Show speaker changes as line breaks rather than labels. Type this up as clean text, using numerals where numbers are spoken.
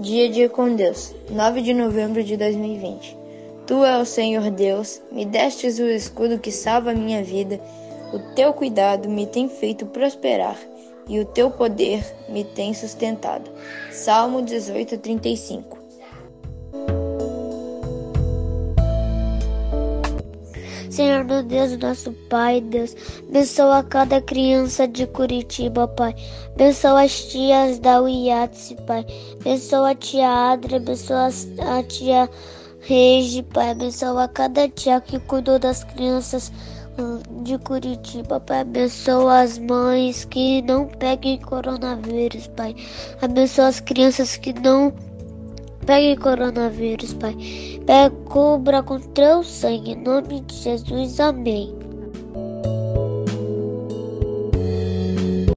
Dia a dia com Deus, 9 de novembro de 2020. Tu é o Senhor Deus, me destes o escudo que salva a minha vida. O teu cuidado me tem feito prosperar e o teu poder me tem sustentado. Salmo 18:35.
Senhor meu Deus, nosso Pai, Deus, abençoa cada criança de Curitiba, Pai. Abençoa as tias da UIATSE, Pai. Abençoa a tia Adra, abençoa a tia Regi, Pai. Abençoa cada tia que cuidou das crianças de Curitiba, Pai. Abençoa as mães que não peguem coronavírus, Pai. Abençoa as crianças que não peguem coronavírus, Pai. Cubra com teu sangue, em nome de Jesus, amém.